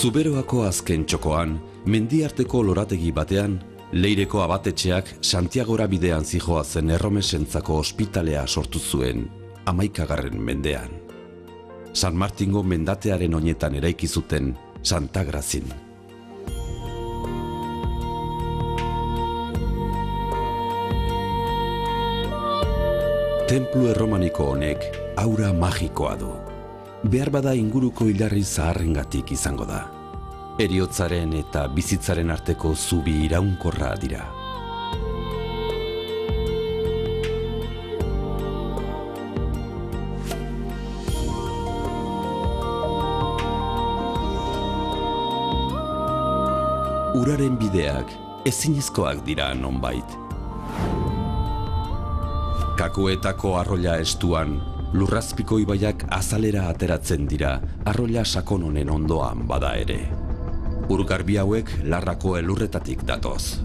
Zuberoako azken txokoan, mendiarteko lorategi batean, Leireko abatetxeak Santiagora bidean zijoazen erromesentzako ospitalea sortu zuen, 11. mendean. San Martingo mendatearen oinetan eraiki zuten Santa Grazin. Templu erromaniko honek aura magikoa du. Beharbada inguruko hilarri zaharrengatik izango da. Heriotzaren eta bizitzaren arteko zubi iraunkorra dira. Uraren bideak ezinezkoak dira nonbait. Kakuetako arroila estuan, lurrazpiko ibaiak azalera ateratzen dira, arroila sakon honen ondoan bada ere. Urgarbi hauek Larrako elurretatik datoz.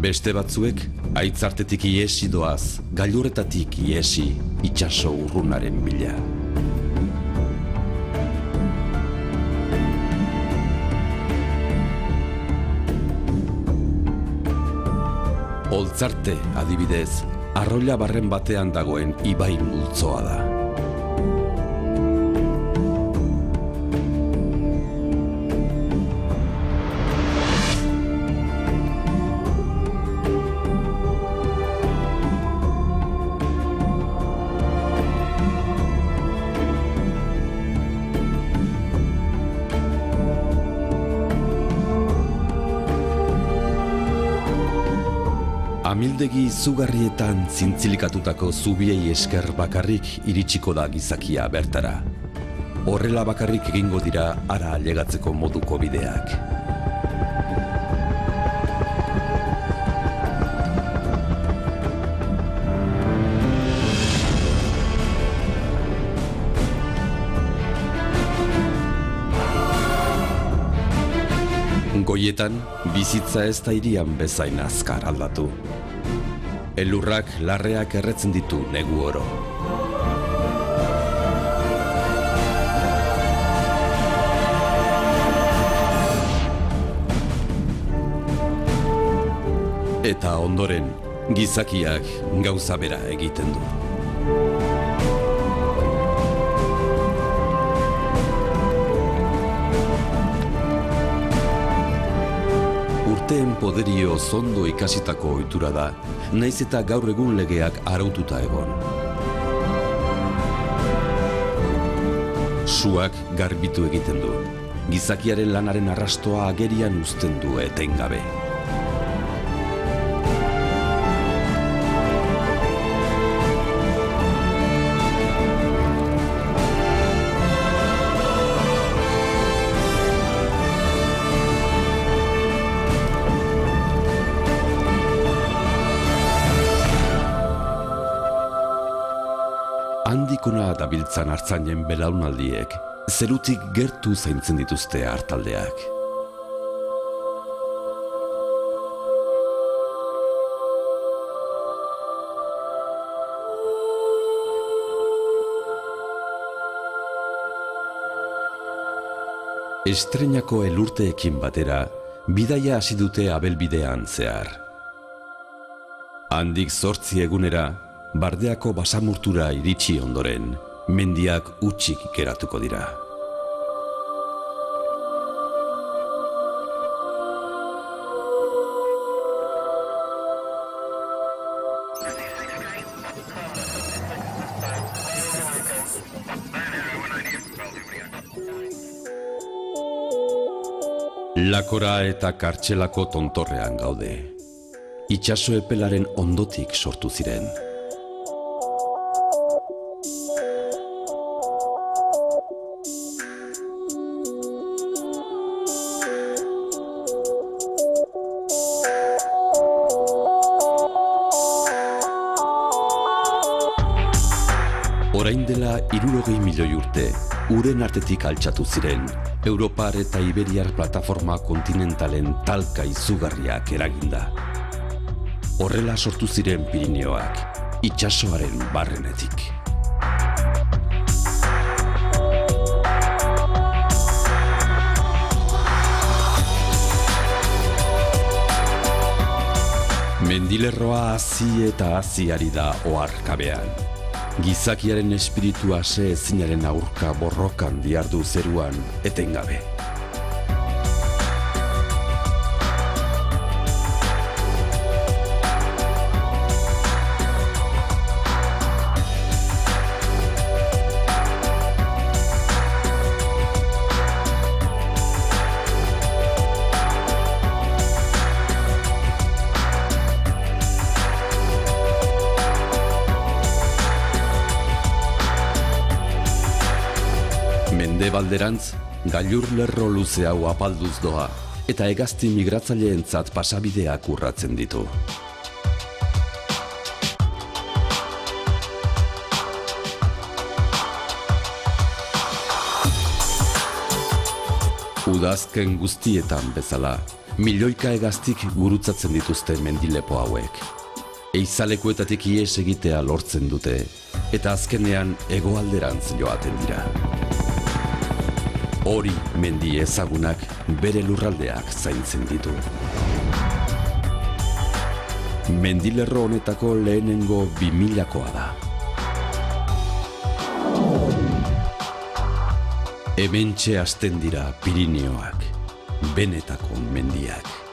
Beste batzuek, aitzartetik iesi doaz, gailurretatik iesi, itsaso urrunaren bila. Oltzarte, adibidez, arroila barren batean dagoen ibai multzoa da. Amildegi izugarrietan zintzilikatutako zubiei esker bakarrik iritsiko da gizakia bertara. Horrela bakarrik egingo dira hara ailegatzeko moduko bideak. Goietan, bizitza ez da hirian bezain azkar aldatu. Elurrak larreak erretzen ditu negu oro. Eta ondoren, gizakiak gauza bera egiten du. Urteen poderio zondo ikasitako ohitura da, naiz eta gaur egun legeak araututa egon. Suak garbitu egiten du. Gizakiaren lanaren arrastoa agerian uzten du etengabe. Handikona dabiltzan artzainen belaunaldiek, zerutik gertu zaintzen dituzte hartaldeak. Estreinako elurteekin batera, bidaia hasi dute abelbidean zehar. Handik 8 egunera, Bardeako basamurtura iritsi ondoren, mendiak hutsik geratuko dira. Lakora eta Kartxelako tontorrean gaude. Itsaso epelaren ondotik sortu ziren. Orain dela 60 milioi urte, uren artetik altxatu ziren, Europar eta Iberiar plataforma kontinentalen talka izugarriak eraginda. Horrela sortu ziren Pirineoak, itsasoaren barrenetik. Mendilerroa hazi eta hazi ari da oharkabean. Gizakiaren espiritua ezinaren aurka borrokan diardu zeruan etengabe. Mendebalderantz, gailur lerro luze hau apalduz doa, eta hegazti migratzaileentzat pasabideak urratzen ditu. Udazken guztietan bezala, milioika hegaztik gurutzatzen dituzte mendilepo hauek. Eizalekuetatik ihes egitea lortzen dute, eta azkenean hegoalderantz joaten dira. Hori mendi ezagunak bere lurraldeak zaintzen ditu. Mendilerro honetako lehenengo 2000koa da. Hementxe hasten dira Pirineoak, benetako mendiak.